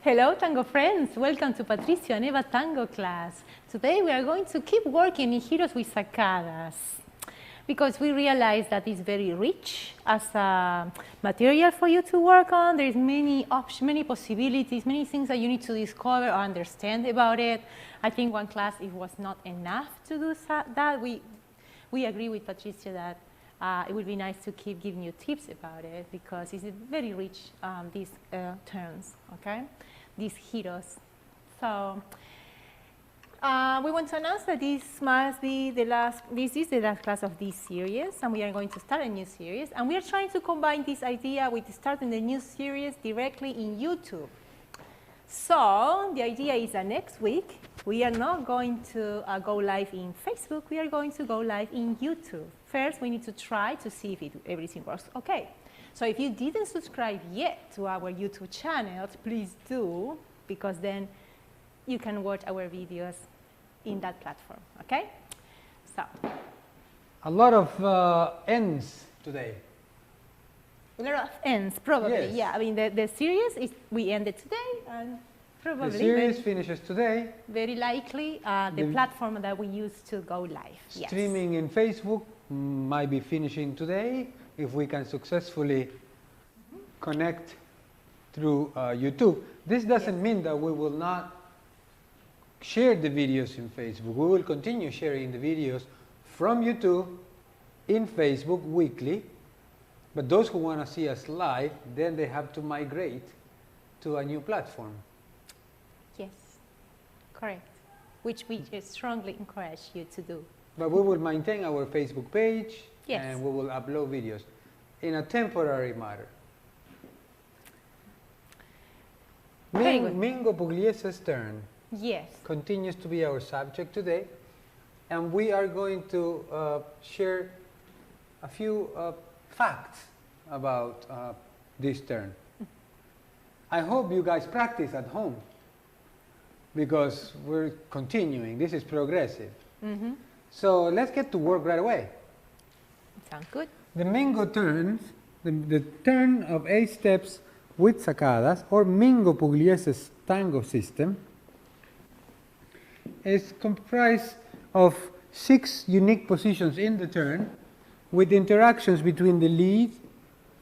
Hello, Tango friends. Welcome to Patricio and Eva Tango class. Today we are going to keep working in Giros with Sacadas because we realize that it's very rich as a material for you to work on. There's many options, many possibilities, many things that you need to discover or understand about it. I think one class, it was not enough to do that. We agree with Patricio that it would be nice to keep giving you tips about it because it's very rich, these terms, okay? These Giros. So we want to announce that this must be this is the last class of this series, and we are going to start a new series. And we are trying to combine this idea with starting the new series directly in YouTube. So the idea is that next week, we are not going to go live in Facebook, we are going to go live in YouTube. First, we need to try to see if everything works okay. So if you didn't subscribe yet to our YouTube channel, please do, because then you can watch our videos in that platform, okay? So. A lot of ends today. A lot of ends, probably, yes. Yeah. I mean, the series, we ended today, and probably. The series finishes today. Very likely the platform that we use to go live. Streaming in Facebook might be finishing today if we can successfully connect through YouTube. This doesn't mean that we will not share the videos in Facebook. We will continue sharing the videos from YouTube in Facebook weekly. But those who want to see us live, then they have to migrate to a new platform. Yes, correct. Which we strongly encourage you to do. But we will maintain our Facebook page, yes, and we will upload videos in a temporary manner. Mingo Pugliese's turn. Yes. Continues to be our subject today, and we are going to share a few facts about this turn. I hope you guys practice at home because we're continuing. This is progressive. Mm-hmm. So let's get to work right away. Sounds good. The Mingo turns, the turn of 8 steps with Sacadas, or Mingo Pugliese's tango system, is comprised of 6 unique positions in the turn with interactions between the lead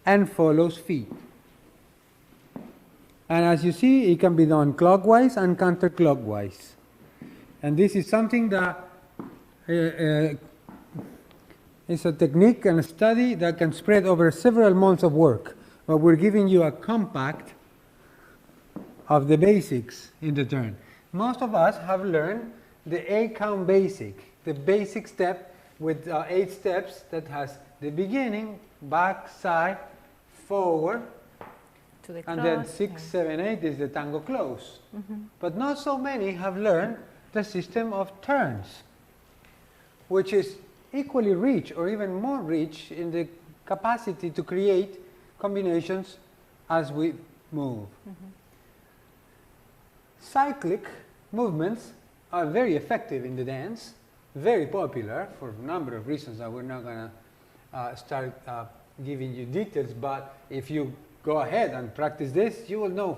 and follows feet. And as you see, it can be done clockwise and counterclockwise. And this is something that is a technique and a study that can spread over several months of work. But we're giving you a compact of the basics in the turn. Most of us have learned the 8-count basic, the basic step with 8 steps that has the beginning, back, side, forward, to the and cross, then 6, 7, 8 is the tango close. Mm-hmm. But not so many have learned the system of turns, which is equally rich or even more rich in the capacity to create combinations as we move. Mm-hmm. Cyclic movements are very effective in the dance, very popular for a number of reasons that we're not going to start giving you details, but if you go ahead and practice this, you will know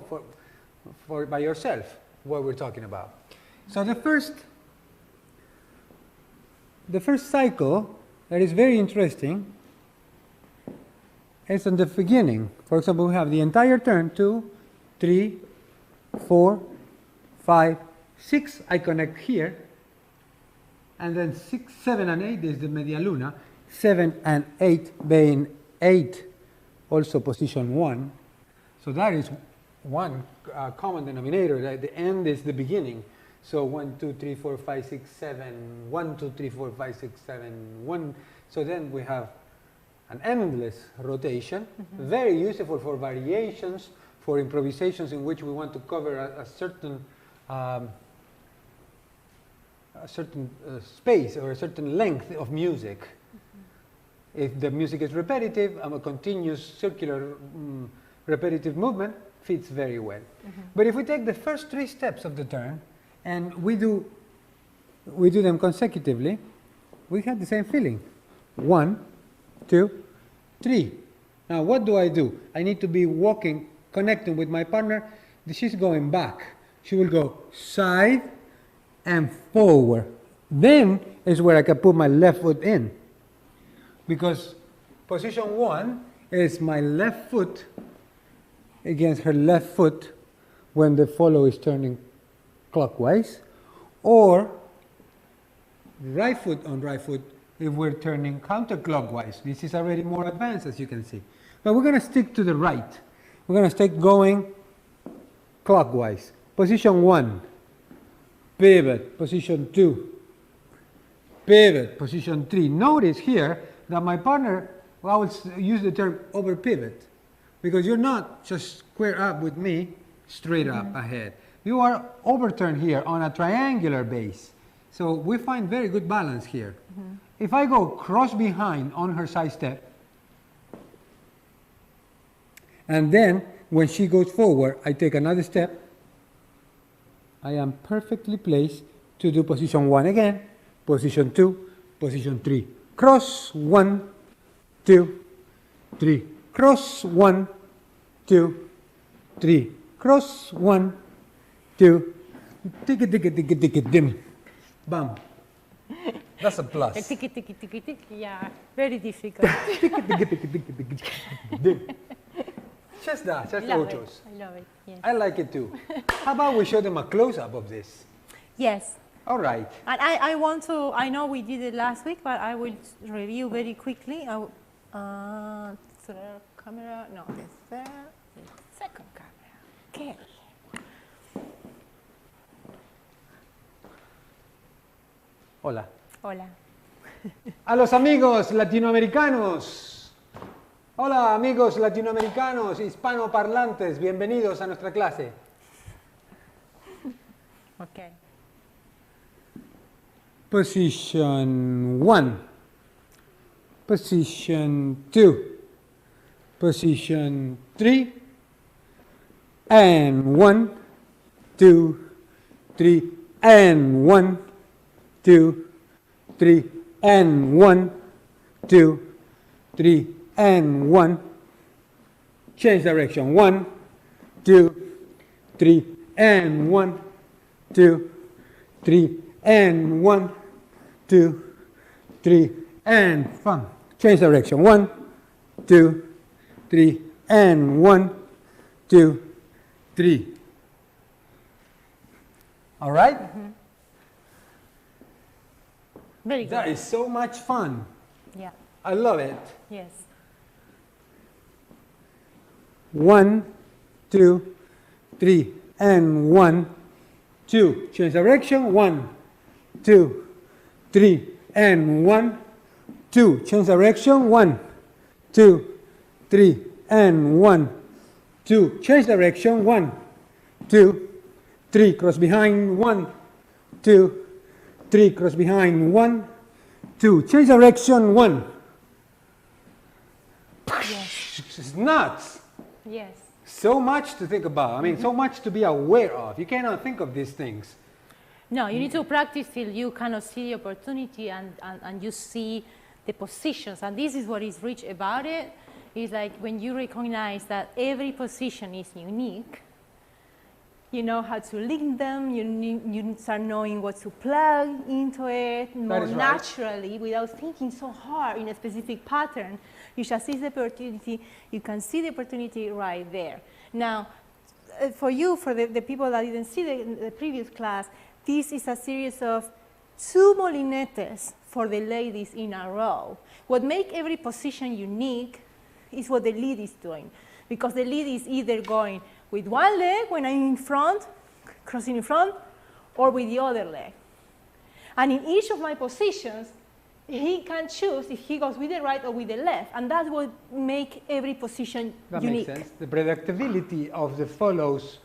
by yourself what we're talking about. So the first cycle that is very interesting is in the beginning. For example, we have the entire turn, 2, 3, 4, 5, 6, I connect here, and then 6, 7, and 8 is the media luna, 7 and 8 being 8, also position 1. So that is one common denominator, that the end is the beginning. So 1, 2, 3, 4, 5, 6, 7, 1, 2, 3, 4, 5, 6, 7, 1. So then we have an endless rotation, mm-hmm, very useful for variations, for improvisations in which we want to cover a certain space or a certain length of music. Mm-hmm. If the music is repetitive, a continuous circular repetitive movement fits very well. Mm-hmm. But if we take the first 3 steps of the turn and we do them consecutively, we have the same feeling. 1, 2, 3. Now what do? I need to be walking, connecting with my partner she's going back. She will go side and forward. Then is where I can put my left foot in. Because position 1 is my left foot against her left foot when the follow is turning clockwise, or right foot on right foot if we're turning counterclockwise. This is already more advanced, as you can see. But we're going to stick to the right. We're going to stick going clockwise. Position 1, pivot. Position 2, pivot. Position 3. Notice here that my partner, well, I would use the term over pivot, because you're not just square up with me, straight up ahead. You are overturned here on a triangular base. So we find very good balance here. If I go cross behind on her side step, and then when she goes forward, I take another step, I am perfectly placed to do position 1 again, position 2, position 3. Cross, 1, 2, 3. Cross, 1, 2, 3. Cross, 1, 2. Tick it, tick it, tick it, tick it, dim. Bam. That's a plus. Tiki, tiki, tiki, tiki. Yeah, very difficult. Just that, just Love ochos. it. I love it. Yes. I like it too. How about we show them a close-up of this? Yes. All right. And I want to, I know we did it last week, but I will review very quickly. Third camera, no, the third, the second camera. Okay. Hola. Hola. A los amigos latinoamericanos. Hola amigos latinoamericanos, hispanoparlantes, bienvenidos a nuestra clase. Okay. Position 1, position 2, position 3, and 1, 2, 3, and 1, 2, 3, and 1, 2, 3, and 1. Change direction. 1, 2, 3, and 1, 2, 3, and 1, 2, 3, and fun. Change direction. 1, 2, 3, and 1, 2, 3. All right? Very good. That is so much fun. Yeah. I love it. Yes. 1, 2, 3, and 1, 2. Change direction. 1, 2, 3, and 1, 2. Change direction. 1, 2, 3, and 1, 2. Change direction. 1, 2, 3. Cross behind. 1, 2, 3. Cross behind. 1, 2. Change direction. 1. Yes. It's nuts. Yes. So much to think about. I mean, so much to be aware of. You cannot think of these things. No, you need to practice till you kind of see the opportunity and you see the positions. And this is what is rich about it. It's like when you recognize that every position is unique, you know how to link them, you start knowing what to plug into it more naturally without thinking so hard in a specific pattern. You just see the opportunity, you can see the opportunity right there. Now, for you, for the people that didn't see the previous class, this is a series of 2 molinetes for the ladies in a row. What makes every position unique is what the lead is doing, because the lead is either going with one leg when I'm in front, crossing in front, or with the other leg. And in each of my positions, he can choose if he goes with the right or with the left, and that's what makes every position unique. That makes sense. The predictability of the follow's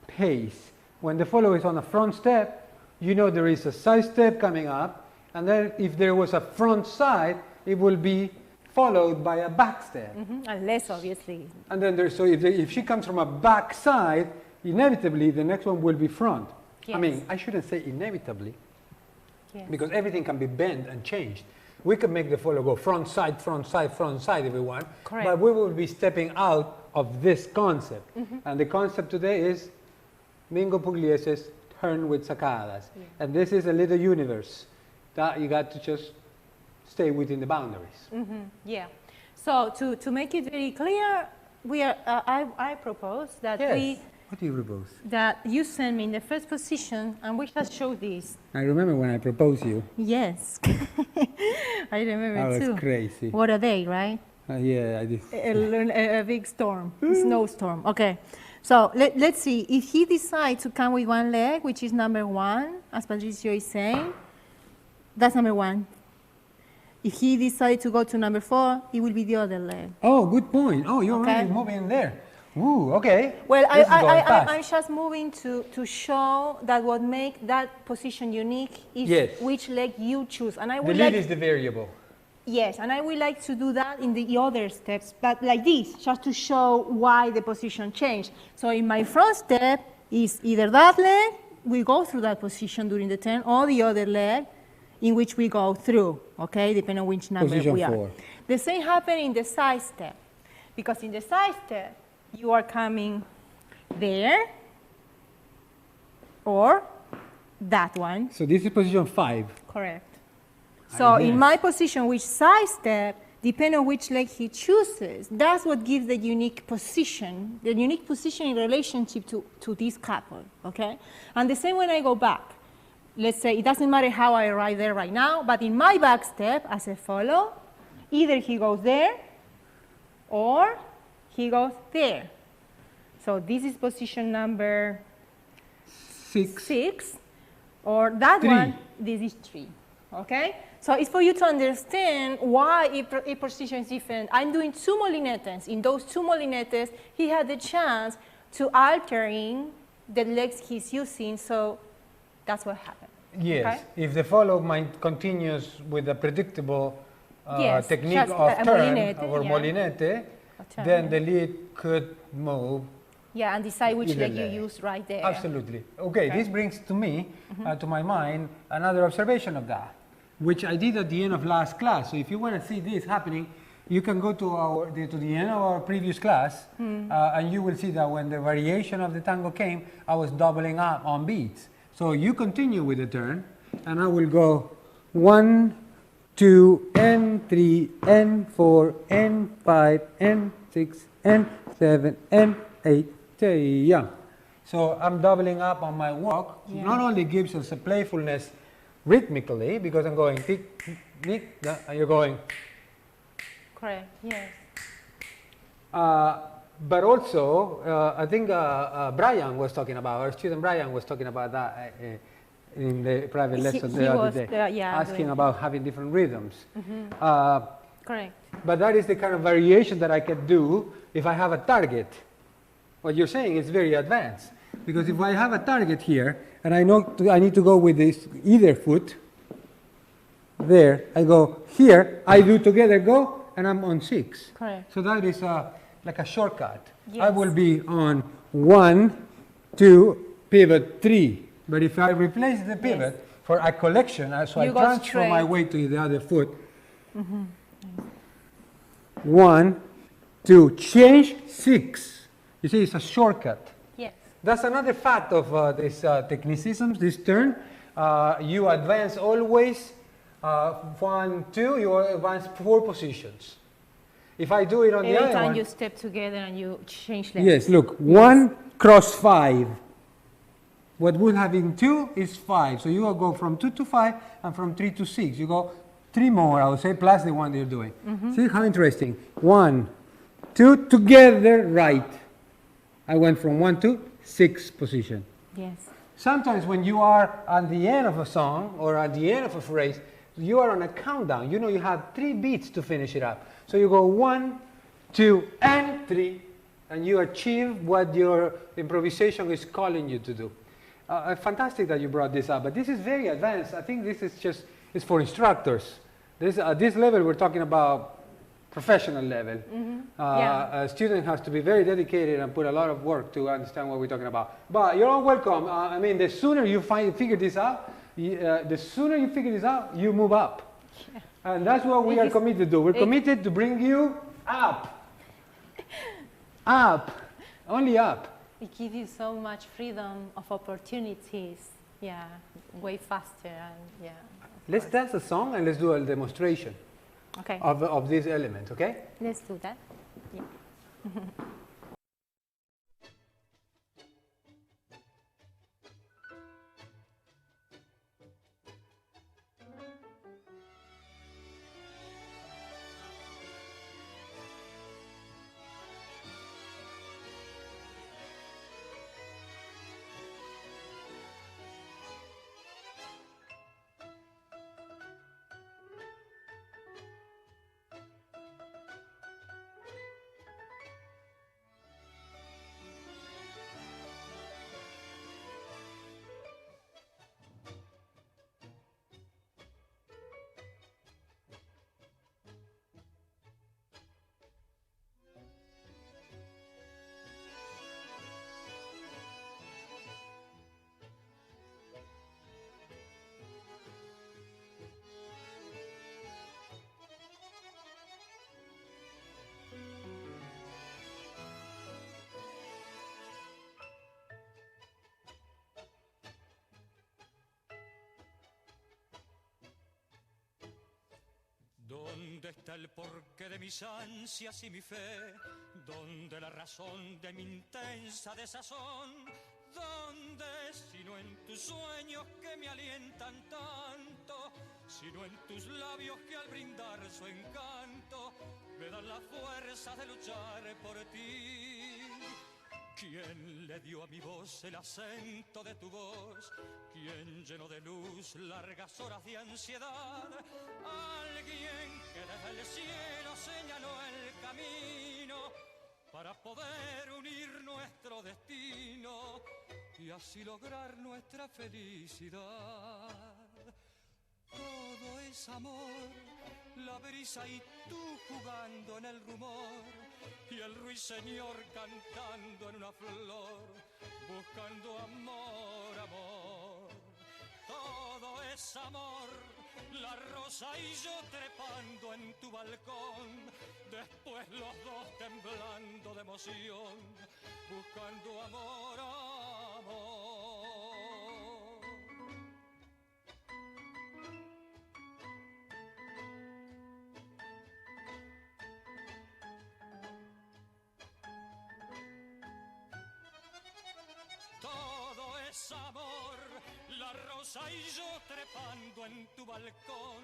pace. When the follow is on a front step, you know there is a side step coming up, and then if there was a front side, it will be followed by a back step. Unless, obviously. And then there's, so if she comes from a back side, inevitably the next one will be front. Yes. I mean, I shouldn't say inevitably, Yes. because everything can be bent and changed. we could make the follow go front side if we want. Correct. But we will be stepping out of this concept. And the concept today is Mingo Pugliese's turn with Sacadas. Yeah. And this is a little universe that you got to just stay within the boundaries. Yeah. So to make it very clear, we are. I propose that Yes. What do you propose? that you send me in the first position, and we shall show this. I remember when I proposed you. Yes. I remember That too. was crazy. What a day, right? Yeah, I did. A big storm, snowstorm. Okay. So let's see. If he decides to come with one leg, which is number 1, as Patricio is saying, that's number 1. If he decides to go to number 4, it will be the other leg. Oh, good point. Oh, you're Okay. already moving there. Ooh, okay. Well, This is going fast. I'm just moving to show that what makes that position unique is Yes. which leg you choose. And I The would lead like, is the variable. yes, and I would like to do that in the other steps, but like this, just to show why the position changed. So in my front step is either that leg, we go through that position during the turn, or the other leg in which we go through, okay, depending on which number Position we are. 4. The same happens in the side step, because in the side step, you are coming there, or that one. So this is position 5. Correct. So yes. in my position, which side step, depending on which leg he chooses, that's what gives the unique position in relationship to this couple, okay? And the same when I go back. Let's say it doesn't matter how I arrive there right now, but in my back step, as a follow, either he goes there or he goes there. So this is position number 6, or that 3. one, this is 3, okay? So it's for you to understand why a position is different. I'm doing 2 molinetes. In those 2 molinetes, he had the chance to altering the legs he's using, so that's what happened. Yes. Okay? If the follow continues with a predictable Yes, technique just of a turn molinete, or yeah. molinete, turn, then yeah. the lead could move. Yeah, and decide which Either leg you leg. use right there. Absolutely. Okay, Okay. this brings to me, to my mind, another observation of that, which I did at the end of last class. So if you want to see this happening, you can go to the end of our previous class, and you will see that when the variation of the tango came, I was doubling up on beats. So you continue with the turn, and I will go 1, 2, N3, N4, N5, N6, N7, N8, yeah. So I'm doubling up on my walk. Yeah. Not only gives us a playfulness rhythmically, because I'm going tick, tick, and you're going. Correct, yes. But also, I think Brian was talking about, our student Brian was talking about that in the private lesson he the other was, day, yeah, asking doing- about having different rhythms. Correct. But that is the kind of variation that I can do if I have a target. What you're saying is very advanced. Because if I have a target here, and I know I need to go with this either foot, there, I go here, I do together go, and I'm on 6. Correct. So that is like a shortcut. I Yes. will be on 1, 2, pivot 3. But if I replace the pivot for a collection, so I You go transfer my straight. weight to the other foot. 1, 2, change 6. You see, it's a shortcut. Yes. That's another fact of this technicisms, this turn. You advance always 1, 2, you advance 4 positions. If I do it on the Every other time one, you step together and you change legs. yes, look, 1 cross 5. What would have been 2 is 5. So you will go from 2 to 5 and from 3 to 6. You go 3 more, I would say, plus the one that you're doing. See how interesting. 1, 2, together, right. I went from 1 to 6 position. Yes. Sometimes when you are at the end of a song or at the end of a phrase, you are on a countdown. You know you have 3 beats to finish it up. So you go 1, 2, and 3, and you achieve what your improvisation is calling you to do. Fantastic that you brought this up, but this is very advanced. I think this is just, it's for instructors. At this level, we're talking about professional level. Yeah. A student has to be very dedicated and put a lot of work to understand what we're talking about. But you're all welcome. I mean, the sooner you figure this out, you move up. And that's what we are committed to. We're committed to bring you up. Up. Only up. It gives you so much freedom of opportunities. Yeah, way faster and yeah. Let's dance a song and let's do a demonstration of these elements, okay? Let's do that. Yeah. ¿Dónde está el porqué de mis ansias y mi fe? ¿Dónde la razón de mi intensa desazón? ¿Dónde, sino en tus sueños que me alientan tanto? Sino en tus labios que al brindar su encanto me dan la fuerza de luchar por ti. ¿Quién le dio a mi voz el acento de tu voz? ¿Quién llenó de luz largas horas de ansiedad? Alguien que desde el cielo señaló el camino para poder unir nuestro destino y así lograr nuestra felicidad. Todo es amor, la brisa y tú jugando en el rumor y el ruiseñor cantando en una flor, buscando amor, amor. Todo es amor, la rosa y yo trepando en tu balcón, después los dos temblando de emoción, buscando amor, amor. Todo es amor, la rosa y yo trepando en tu balcón,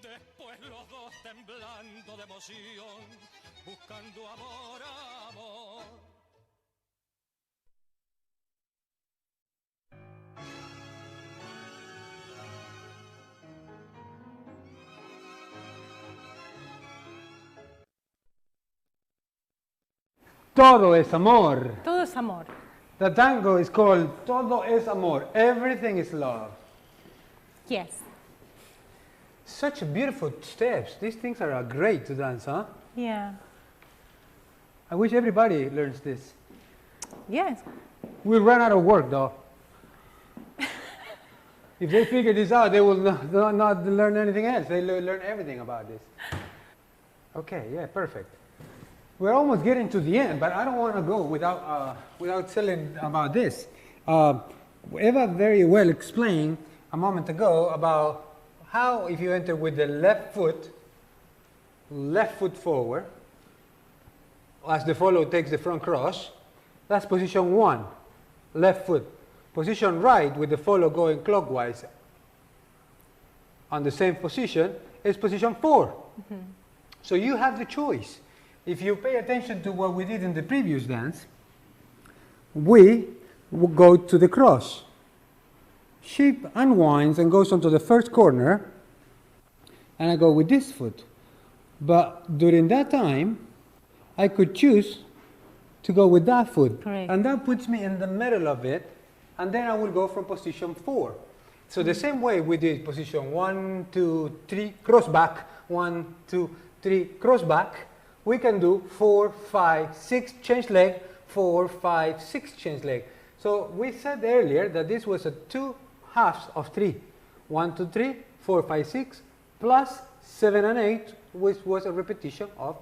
después los dos temblando de emoción, buscando amor, amor. Todo es amor. Todo es amor. The tango is called Todo es amor. Everything is love. Yes. Such beautiful steps. These things are great to dance, huh? Yeah. I wish everybody learns this. Yes. We'll run out of work, though. If they figure this out, they will not learn anything else. They learn everything about this. Okay, yeah, perfect. We're almost getting to the end, but I don't want to go without telling about this. Eva very well explained a moment ago about how if you enter with the left foot forward, as the follow takes the front cross, that's position 1, left foot. Position right with the follow going clockwise on the same position is position 4. Mm-hmm. So you have the choice. If you pay attention to what we did in the previous dance, we will go to the cross. She unwinds and goes onto the first corner, and I go with this foot. But during that time, I could choose to go with that foot. Correct. And that puts me in the middle of it, and then I will go from position 4. So the same way we did position 1, 2, 3, cross back, 1, 2, 3, cross back, we can do 4, 5, 6, change leg, 4, 5, 6, change leg. So we said earlier that this was a 2 halves of 3. 1, 2, 3, 4, 5, 6, plus 7 and 8, which was a repetition of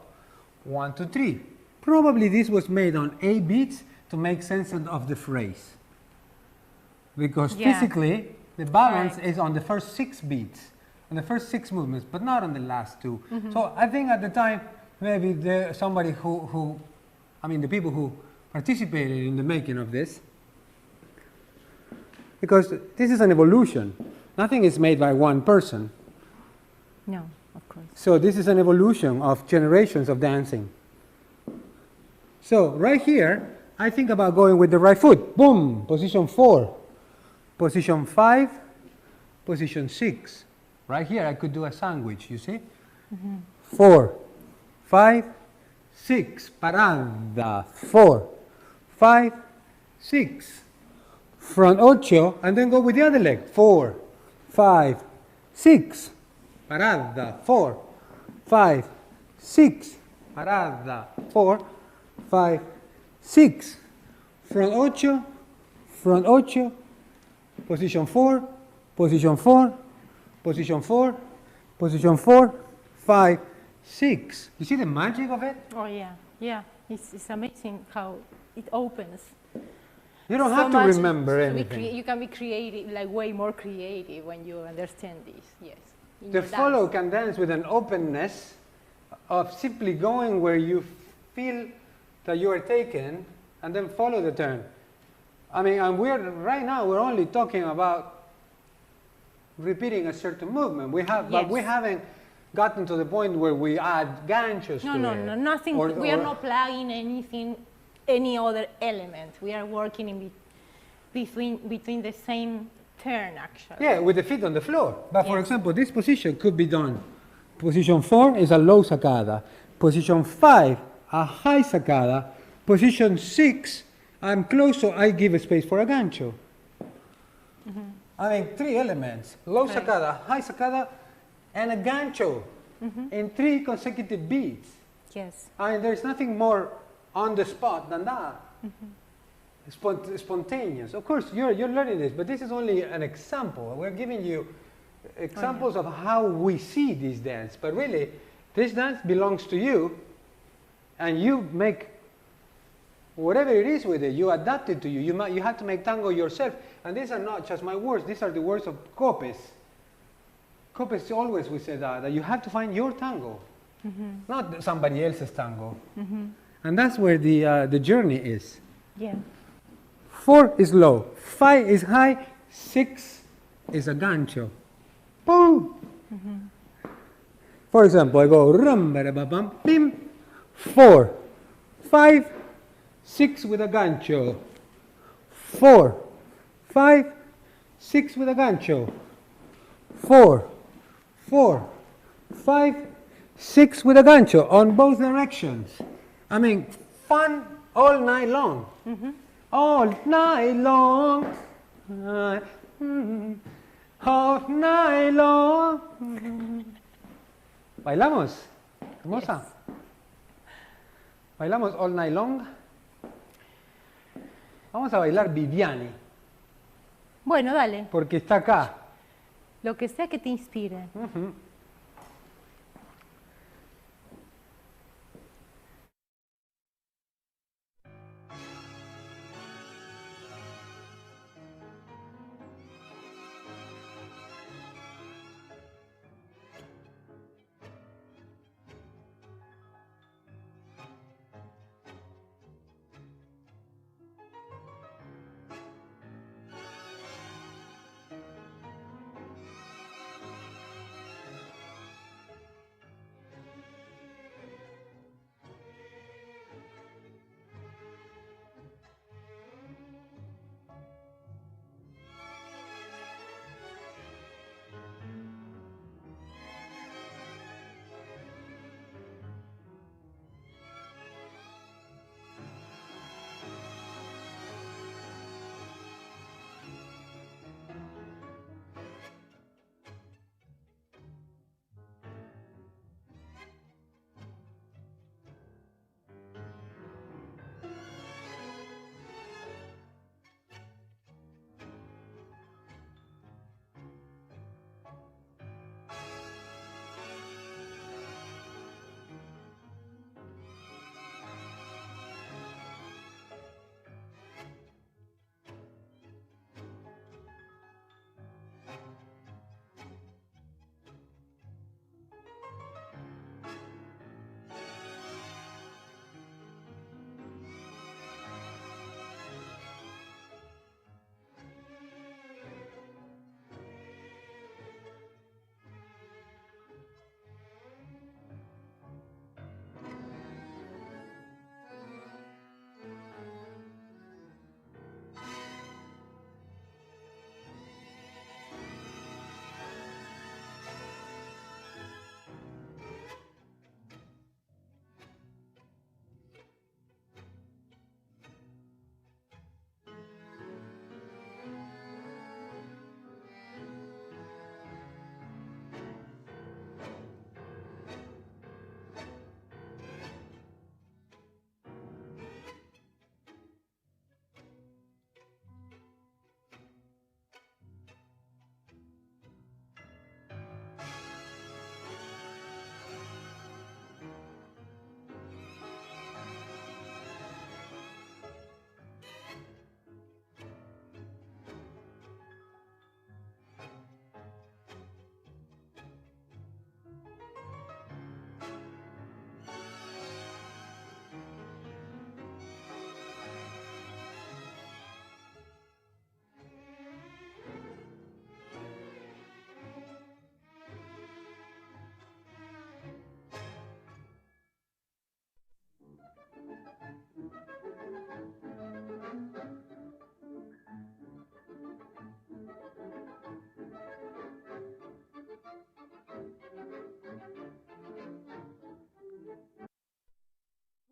1, 2, 3. Probably this was made on 8 beats to make sense of the phrase. Because physically, the balance is on the first 6 beats, on the first 6 movements, but not on the last 2. So I think at the time, maybe somebody the people who participated in the making of this, because this is an evolution. Nothing is made by one person. No, of course. So this is an evolution of generations of dancing. So right here, I think about going with the right foot. Boom, position 4, position 5, position 6. Right here, I could do a sandwich, you see? 4, 5, 6, parada, 4, 5, 6, front ocho, and then go with the other leg, 4, 5, 6, parada, 4, 5, 6, parada, 4, 5, 6, front ocho, position 4, position 4, position 4, position 4, 5, 6. You see the magic of it? Oh yeah, yeah. It's amazing how it opens. You don't have to remember anything. You can be creative, like way more creative when you understand this. Yes. The follow can dance with an openness of simply going where you feel that you are taken and then follow the turn. I mean, and right now we're only talking about repeating a certain movement. But we haven't gotten to the point where we add ganchos to it. No, nothing. We are not plugging any other element. We are working in between the same turn, actually. Yeah, with the feet on the floor. But for example, this position could be done. Position 4 is a low sacada. Position 5, a high sacada. Position 6, I'm close, so I give a space for a gancho. I mean, 3 elements. Low sacada, high sacada, and a gancho in 3 consecutive beats. Yes. I mean, there's nothing more on the spot than that. Spontaneous. Of course, you're learning this, but this is only an example. We're giving you examples of how we see this dance. But really, this dance belongs to you, and you make whatever it is with it. You adapt it to you. You have to make tango yourself. And these are not just my words. These are the words of Copes. Copes always would say that you have to find your tango, not somebody else's tango. And that's where the journey is. Yeah. 4 is low, 5 is high, 6 is a gancho. Boom! For example, I go rum, ba ba bum, bim, 4, 5, 6 with a gancho. 4, 5, 6 with a gancho. 4, 4, 5, 6 with a gancho on both directions. I mean, fun all night long. All night long. All night long. ¿Bailamos? Hermosa. Yes. ¿Bailamos all night long? Vamos a bailar Viviani. Bueno, dale. Porque está acá. Lo que sea que te inspire.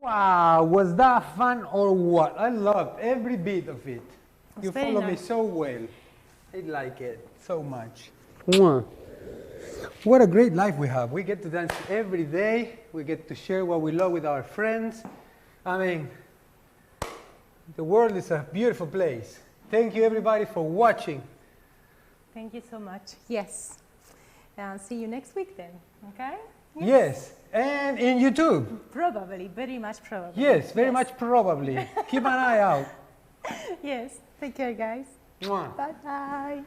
Wow, was that fun or what? I loved every bit of it. It's You very follow me nice. so well. I like it so much. Mwah. What a great life we have. We get to dance every day. We get to share what we love with our friends. I mean, the world is a beautiful place. Thank you everybody for watching. Thank you so much. Yes. And see you next week then, okay? Yes, and in YouTube. Probably, very much probably. Yes, very much probably. Keep an eye out. Yes. Take care, guys. Mwah. Bye-bye.